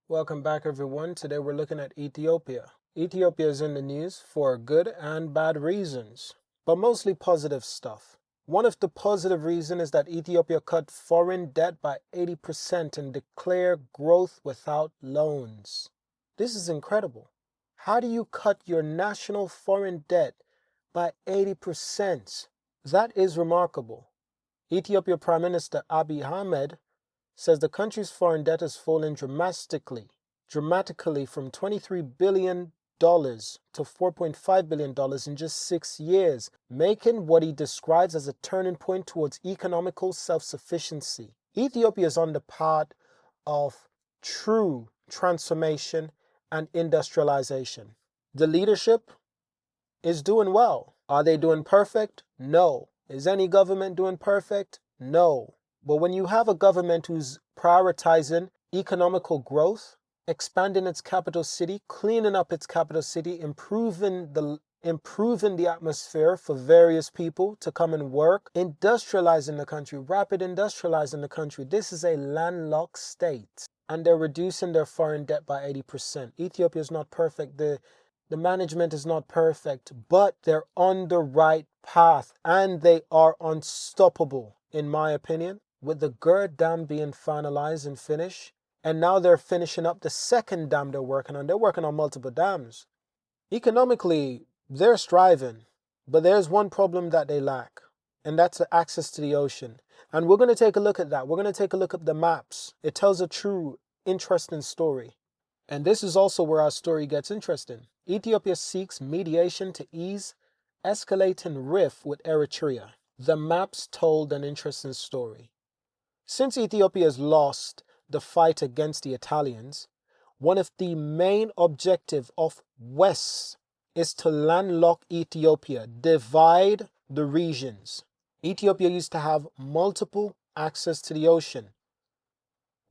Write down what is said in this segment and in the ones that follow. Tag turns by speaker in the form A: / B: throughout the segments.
A: Welcome back, everyone. Today we're looking at Ethiopia. Ethiopia is in the news for good and bad reasons, but mostly positive stuff. One of the positive reasons is that Ethiopia cut foreign debt by 80% and declare growth without loans. This is incredible. How do you cut your national foreign debt by 80%? That is remarkable. Ethiopia Prime Minister Abiy Ahmed says the country's foreign debt has fallen dramatically from $23 billion to $4.5 billion in just 6 years, making what he describes as a turning point towards economical self-sufficiency. Ethiopia is on the path of true transformation and industrialization. The leadership is doing well. Are they doing perfect? No. Is any government doing perfect? No. But when you have a government who's prioritizing economical growth, expanding its capital city, cleaning up its capital city, improving the atmosphere for various people to come and work, industrializing the country, rapid industrializing the country. This is a landlocked state, and they're reducing their foreign debt by 80%. Ethiopia is not perfect. The management is not perfect, but they're on the right path, and they are unstoppable, in my opinion, with the GIRD Dam being finalized and finished. And now they're finishing up the second dam they're working on. They're working on multiple dams. Economically, they're striving, but there's one problem that they lack, and that's the access to the ocean. And we're going to take a look at that. We're going to take a look at the maps. It tells a true, interesting story. And this is also where our story gets interesting. Ethiopia seeks mediation to ease escalating rift with Eritrea. The maps told an interesting story. Since Ethiopia has lost the fight against the Italians, one of the main objectives of West is to landlock Ethiopia, divide the regions. Ethiopia used to have multiple access to the ocean.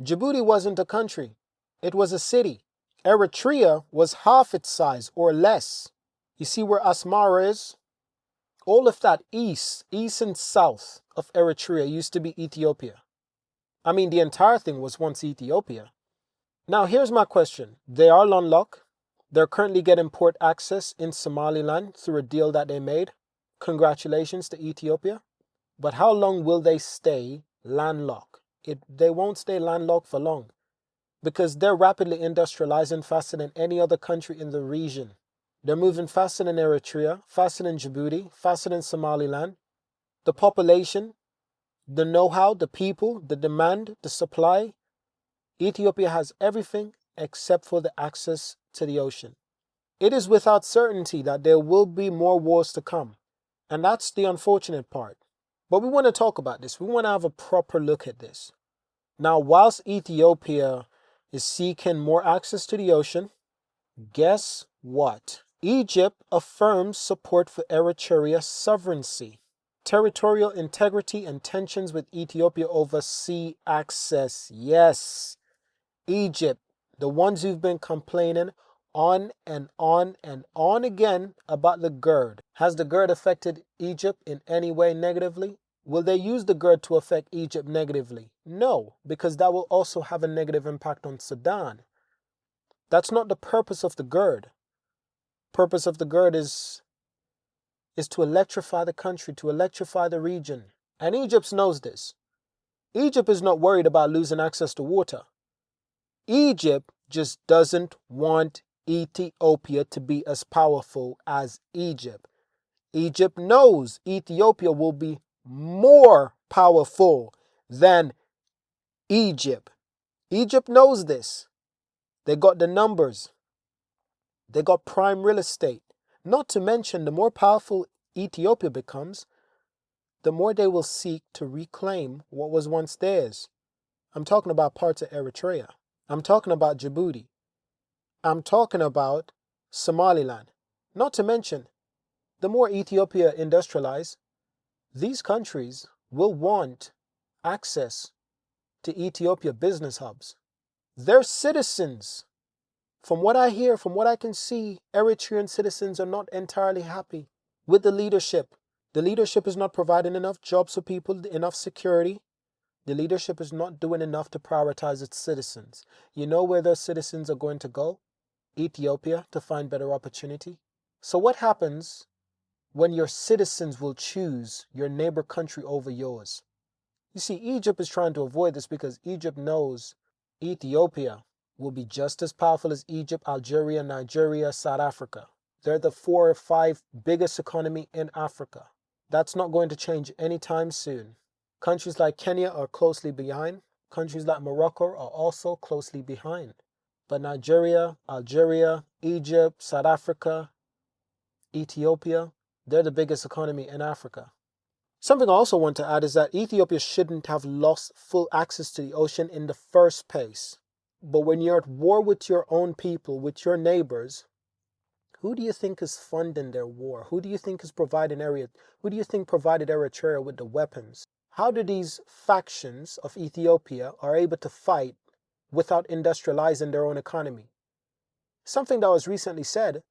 A: Djibouti wasn't a country, it was a city. Eritrea was half its size or less. You see where Asmara is? All of that east and south of Eritrea used to be Ethiopia. I mean, the entire thing was once Ethiopia. Now, here's my question. They are landlocked. They're currently getting port access in Somaliland through a deal that they made. Congratulations to Ethiopia. But how long will they stay landlocked? They won't stay landlocked for long, because they're rapidly industrializing faster than any other country in the region. They're moving faster than Eritrea, faster than Djibouti, faster than Somaliland. The population, the know-how, the people, the demand, the supply. Ethiopia has everything except for the access to the ocean. It is without certainty that there will be more wars to come, and that's the unfortunate part. But we want to talk about this. We want to have a proper look at this. Now, whilst Ethiopia is seeking more access to the ocean, guess what? Egypt affirms support for Eritrea's sovereignty, territorial integrity, and tensions with Ethiopia over sea access. Yes, Egypt, the ones who've been complaining on and on and on again about the GIRD. Has the GIRD affected Egypt in any way negatively? Will they use the GIRD to affect Egypt negatively? No, because that will also have a negative impact on Sudan. That's not the purpose of the GIRD. Purpose of the GIRD is to electrify the country, to electrify the region. And Egypt knows this. Egypt is not worried about losing access to water. Egypt just doesn't want Ethiopia to be as powerful as Egypt. Egypt knows Ethiopia will be more powerful than Egypt. Egypt knows this. They got the numbers. They got prime real estate. Not to mention, the more powerful Ethiopia becomes, the more they will seek to reclaim what was once theirs. I'm talking about parts of Eritrea. I'm talking about Djibouti. I'm talking about Somaliland. Not to mention, the more Ethiopia industrialize, these countries will want access to Ethiopia business hubs. Their citizens, from what I hear, from what I can see, Eritrean citizens are not entirely happy with the leadership. The leadership is not providing enough jobs for people, enough security. The leadership is not doing enough to prioritize its citizens. You know where those citizens are going to go? Ethiopia, to find better opportunity. So what happens when your citizens will choose your neighbor country over yours? You see, Egypt is trying to avoid this because Egypt knows Ethiopia will be just as powerful as Egypt, Algeria, Nigeria, South Africa. They're the 4 or 5 biggest economy in Africa. That's not going to change anytime soon. Countries like Kenya are closely behind. Countries like Morocco are also closely behind. But Nigeria, Algeria, Egypt, South Africa, Ethiopia, they're the biggest economy in Africa. Something I also want to add is that Ethiopia shouldn't have lost full access to the ocean in the first place. But when you're at war with your own people, with your neighbors, who do you think is funding their war? Who do you think is providing Who do you think provided Eritrea with the weapons? How do these factions of Ethiopia are able to fight without industrializing their own economy? Something that was recently said,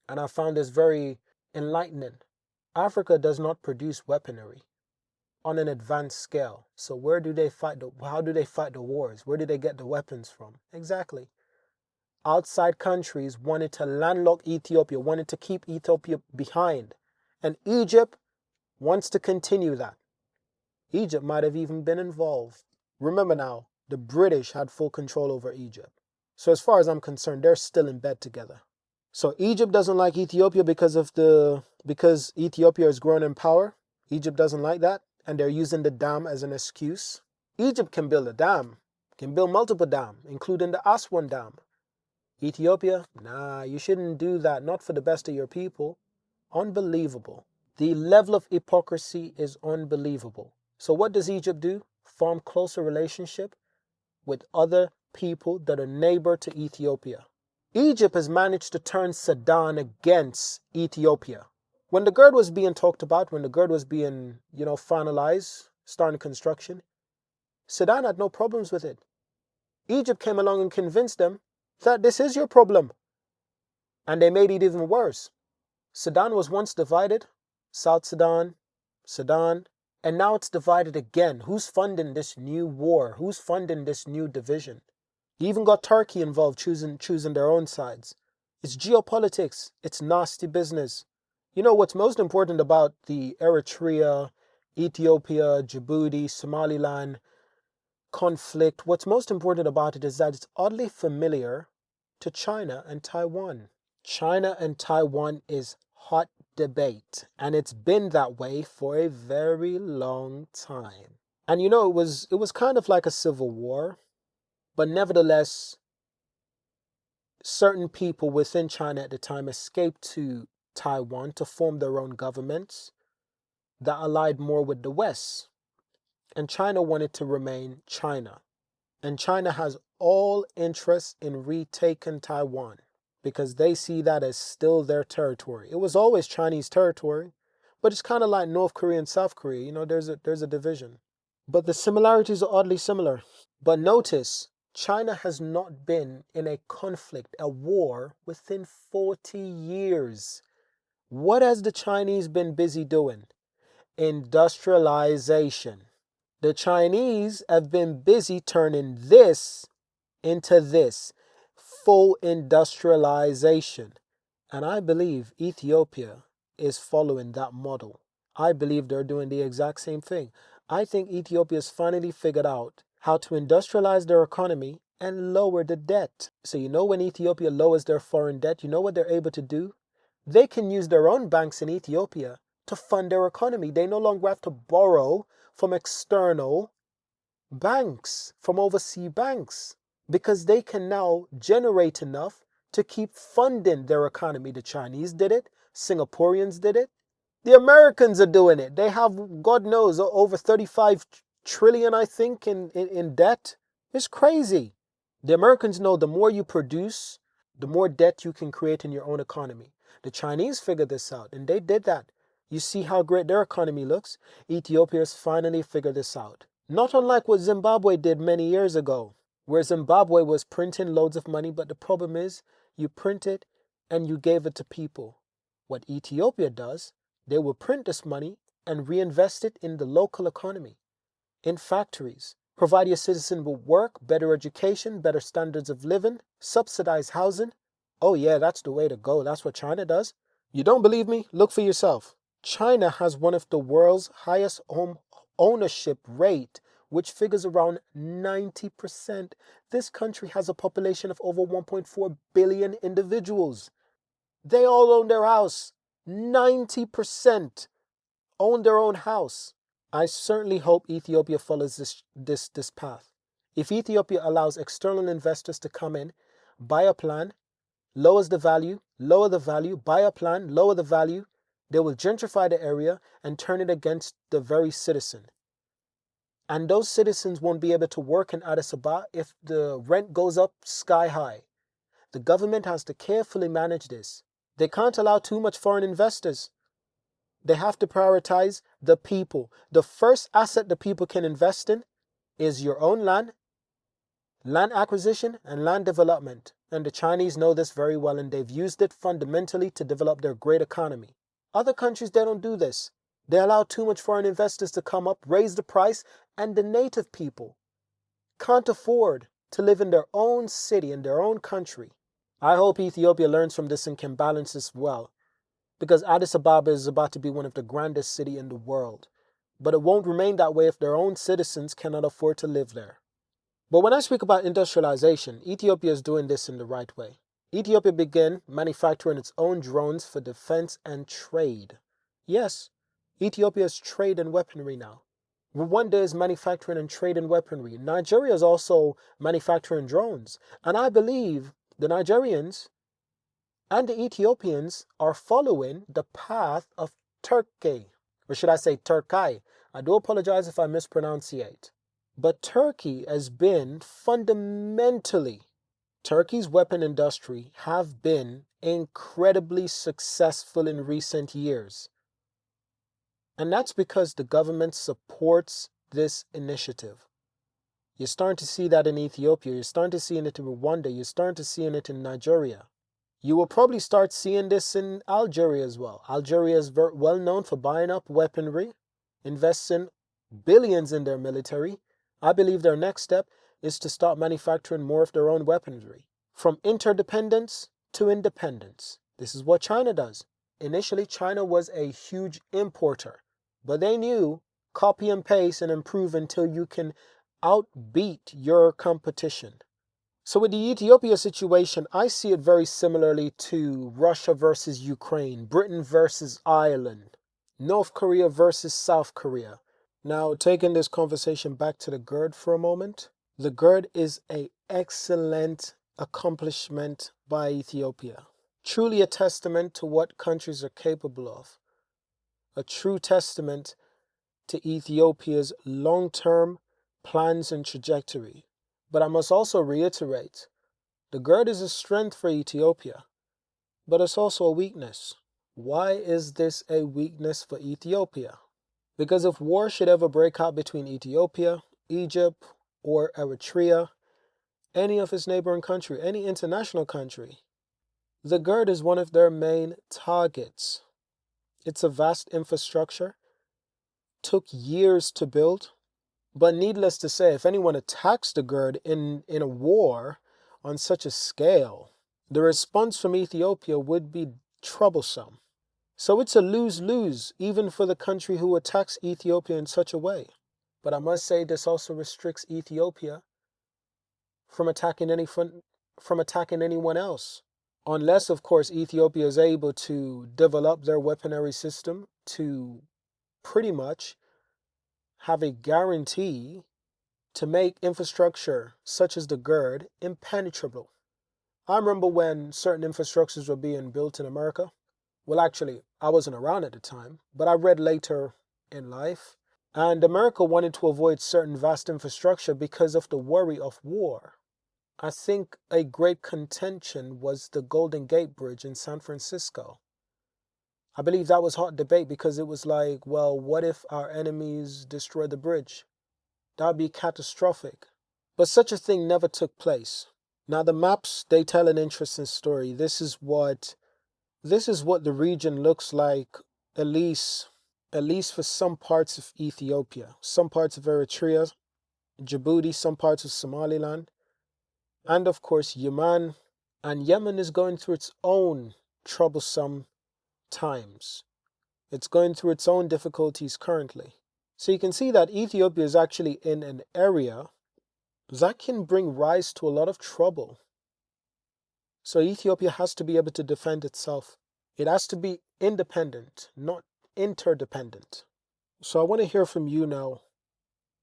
A: and I found this very enlightening. Africa does not produce weaponry on an advanced scale. So where do they fight how do they fight the wars? Where do they get the weapons from? Exactly. Outside countries wanted to landlock Ethiopia, wanted to keep Ethiopia behind. And Egypt wants to continue that. Egypt might have even been involved. Remember now, the British had full control over Egypt. So as far as I'm concerned, they're still in bed together. So Egypt doesn't like Ethiopia because Ethiopia is growing in power. Egypt doesn't like that, and they're using the dam as an excuse. Egypt can build a dam, can build multiple dams, including the Aswan Dam. Ethiopia, nah, you shouldn't do that, not for the best of your people. Unbelievable. The level of hypocrisy is unbelievable. So what does Egypt do? Form closer relationship with other people that are neighbor to Ethiopia. Egypt has managed to turn Sudan against Ethiopia. When the GIRD was being talked about, when the GIRD was being, finalized, starting construction, Sudan had no problems with it. Egypt came along and convinced them that this is your problem. And they made it even worse. Sudan was once divided, South Sudan, Sudan, and now it's divided again. Who's funding this new war? Who's funding this new division? You even got Turkey involved, choosing their own sides. It's geopolitics. It's nasty business. You know what's most important about the Eritrea, Ethiopia, Djibouti, Somaliland conflict? What's most important about it is that it's oddly familiar to China and Taiwan. China and Taiwan is hot debate, and it's been that way for a very long time. And it was kind of like a civil war, but nevertheless, certain people within China at the time escaped to Taiwan to form their own governments that allied more with the West. And China wanted to remain China. And China has all interest in retaking Taiwan because they see that as still their territory. It was always Chinese territory, but it's kind of like North Korea and South Korea. There's a division. But the similarities are oddly similar. But notice, China has not been in a conflict, a war, within 40 years. What has the Chinese been busy doing? Industrialization. The Chinese have been busy turning this into this. Full industrialization. And I believe Ethiopia is following that model. I believe they're doing the exact same thing. I think Ethiopia's finally figured out how to industrialize their economy and lower the debt. So when Ethiopia lowers their foreign debt, you know what they're able to do? They can use their own banks in Ethiopia to fund their economy. They no longer have to borrow from external banks, from overseas banks, because they can now generate enough to keep funding their economy. The Chinese did it. Singaporeans did it. The Americans are doing it. They have, God knows, over 35 trillion, I think, in debt. It's crazy. The Americans know the more you produce, the more debt you can create in your own economy. The Chinese figured this out, and they did that. You see how great their economy looks? Ethiopia has finally figured this out. Not unlike what Zimbabwe did many years ago, where Zimbabwe was printing loads of money, but the problem is you print it and you gave it to people. What Ethiopia does, they will print this money and reinvest it in the local economy. in factories. Provide your citizen with work, better education, better standards of living, subsidize housing. Oh yeah, that's the way to go. That's what China does. You don't believe me? Look for yourself. China has one of the world's highest home ownership rate, which figures around 90%. This country has a population of over 1.4 billion individuals. They all own their house. 90% own their own house. I certainly hope Ethiopia follows this path. If Ethiopia allows external investors to come in, buy a plan, lowers the value, lower the value, buy a plan, lower the value, they will gentrify the area and turn it against the very citizen. And those citizens won't be able to work in Addis Ababa if the rent goes up sky high. The government has to carefully manage this. They can't allow too much foreign investors. They have to prioritize the people. The first asset the people can invest in is your own land, land acquisition, and land development. And the Chinese know this very well, and they've used it fundamentally to develop their great economy. Other countries, they don't do this. They allow too much foreign investors to come up, raise the price, and the native people can't afford to live in their own city, in their own country. I hope Ethiopia learns from this and can balance this well, because Addis Ababa is about to be one of the grandest cities in the world. But it won't remain that way if their own citizens cannot afford to live there. But when I speak about industrialization, Ethiopia is doing this in the right way. Ethiopia began manufacturing its own drones for defense and trade. Yes, Ethiopia is trade and weaponry now. Rwanda is manufacturing and trade and weaponry. Nigeria is also manufacturing drones. And I believe the Nigerians and the Ethiopians are following the path of Turkey. Or should I say Turkey? I do apologize if I mispronunciate. But Turkey has been fundamentally, Turkey's weapon industry have been incredibly successful in recent years. And that's because the government supports this initiative. You're starting to see that in Ethiopia. You're starting to see it in Rwanda. You're starting to see it in Nigeria. You will probably start seeing this in Algeria as well. Algeria is very well known for buying up weaponry, investing billions in their military. I believe their next step is to start manufacturing more of their own weaponry. From interdependence to independence. This is what China does. Initially, China was a huge importer, but they knew copy and paste and improve until you can outbeat your competition. So with the Ethiopia situation, I see it very similarly to Russia versus Ukraine, Britain versus Ireland, North Korea versus South Korea. Now, taking this conversation back to the GIRD for a moment, the GIRD is an excellent accomplishment by Ethiopia. Truly a testament to what countries are capable of. A true testament to Ethiopia's long-term plans and trajectory. But I must also reiterate, the GIRD is a strength for Ethiopia, but it's also a weakness. Why is this a weakness for Ethiopia? Because if war should ever break out between Ethiopia, Egypt, or Eritrea, any of its neighboring country, any international country, the GIRD is one of their main targets. It's a vast infrastructure, took years to build, but needless to say, if anyone attacks the GIRD in a war on such a scale, the response from Ethiopia would be troublesome. So it's a lose-lose, even for the country who attacks Ethiopia in such a way. But I must say this also restricts Ethiopia from attacking anyone else. Unless, of course, Ethiopia is able to develop their weaponry system to pretty much have a guarantee to make infrastructure such as the GIRD impenetrable. I remember when certain infrastructures were being built in America. Well, actually, I wasn't around at the time, but I read later in life. And America wanted to avoid certain vast infrastructure because of the worry of war. I think a great contention was the Golden Gate Bridge in San Francisco. I believe that was hot debate because it was like, well, what if our enemies destroy the bridge? That would be catastrophic. But such a thing never took place. Now the maps, they tell an interesting story. This is what the region looks like, at least at least for some parts of Ethiopia, some parts of Eritrea, Djibouti, some parts of Somaliland, and of course Yemen. And Yemen is going through its own troublesome times. It's going through its own difficulties currently. So you can see that Ethiopia is actually in an area that can bring rise to a lot of trouble. So Ethiopia has to be able to defend itself. It has to be independent, not interdependent. So I want to hear from you now.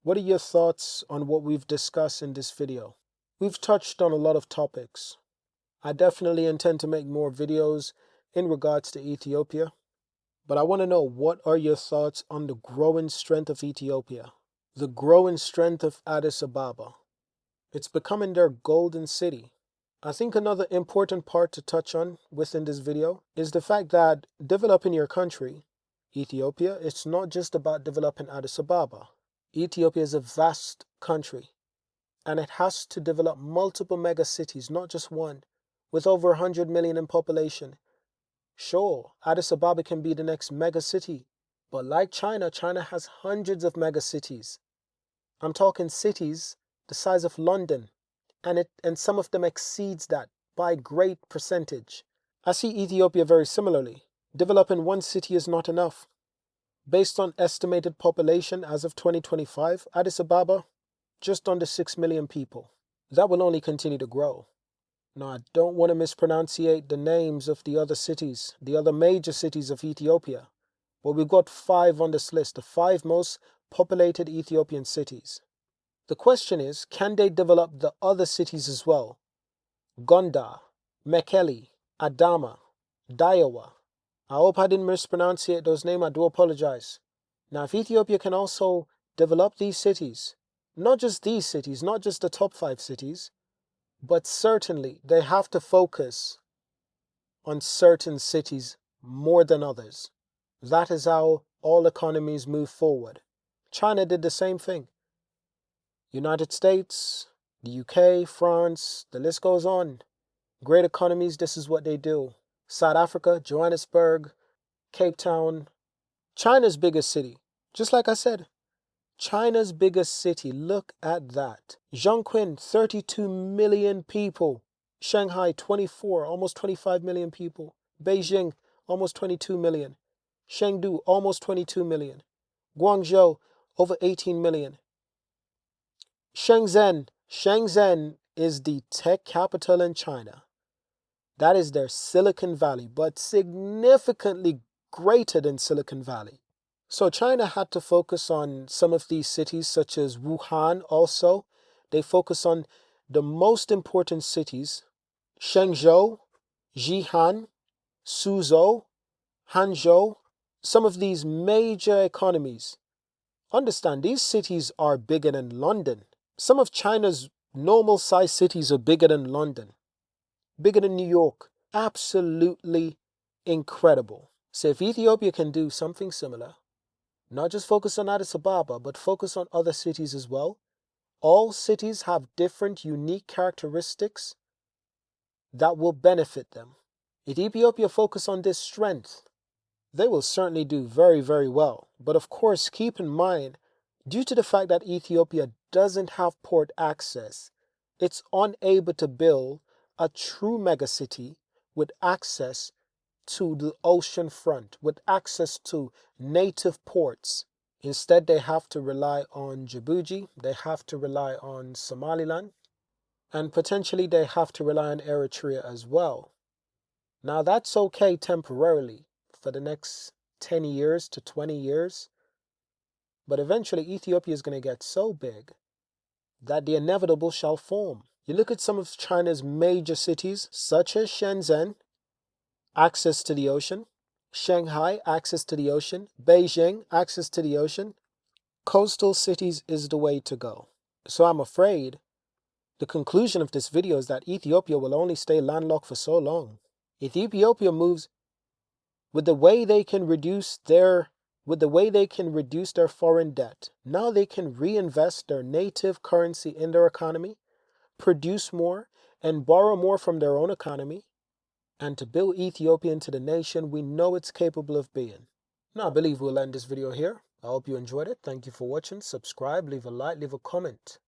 A: What are your thoughts on what we've discussed in this video? We've touched on a lot of topics. I definitely intend to make more videos in regards to Ethiopia. But I want to know, what are your thoughts on the growing strength of Ethiopia? The growing strength of Addis Ababa. It's becoming their golden city. I think another important part to touch on within this video is the fact that developing your country, Ethiopia, it's not just about developing Addis Ababa. Ethiopia is a vast country, and it has to develop multiple mega cities, not just one, with over 100 million in population. Sure, Addis Ababa can be the next mega city, but like China, China has hundreds of mega cities. I'm talking cities the size of London, and some of them exceeds that by great percentage. I see Ethiopia very similarly. Developing one city is not enough. Based on estimated population as of 2025, Addis Ababa, just under 6 million people. That will only continue to grow. Now, I don't want to mispronunciate the names of the other cities, the other major cities of Ethiopia, but we've got 5 on this list, the 5 most populated Ethiopian cities. The question is, can they develop the other cities as well? Gondar, Mekelle, Adama, Daiwa. I hope I didn't mispronunciate those names. I do apologize. Now, if Ethiopia can also develop these cities, not just these cities, not just the top 5 cities, but certainly they have to focus on certain cities more than others. That is how all economies move forward. China did the same thing. United States, the UK, France, the list goes on. Great economies, this is what they do. South Africa, Johannesburg, Cape Town, China's biggest city. Just like I said, China's biggest city, look at that. Zhongqing, 32 million people. Shanghai, 24, almost 25 million people. Beijing, almost 22 million. Chengdu, almost 22 million. Guangzhou, over 18 million. Shenzhen is the tech capital in China. That is their Silicon Valley, but significantly greater than Silicon Valley. So China had to focus on some of these cities, such as Wuhan also. They focus on the most important cities: Shenzhou, Jihan, Suzhou, Hangzhou. Some of these major economies. Understand, these cities are bigger than London. Some of China's normal-sized cities are bigger than London, bigger than New York. Absolutely incredible. So if Ethiopia can do something similar, not just focus on Addis Ababa, but focus on other cities as well. All cities have different unique characteristics that will benefit them. If Ethiopia focus on this strength, they will certainly do very, very well. But of course, keep in mind, due to the fact that Ethiopia doesn't have port access, it's unable to build a true megacity with access to the ocean front, with access to native ports. Instead, they have to rely on Djibouti, they have to rely on Somaliland, and potentially they have to rely on Eritrea as well. Now, that's okay temporarily for the next 10 years to 20 years, but eventually Ethiopia is going to get so big that the inevitable shall form. You look at some of China's major cities, such as Shenzhen, access to the ocean; Shanghai, access to the ocean; Beijing, access to the ocean. Coastal cities is the way to go. So I'm afraid the conclusion of this video is that Ethiopia will only stay landlocked for so long. If Ethiopia moves with the way they can reduce their foreign debt, now they can reinvest their native currency in their economy, produce more, and borrow more from their own economy, and to build Ethiopia into the nation we know it's capable of being. Now, I believe we'll end this video here. I hope you enjoyed it. Thank you for watching. Subscribe, leave a like, leave a comment.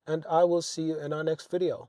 A: And I will see you in our next video.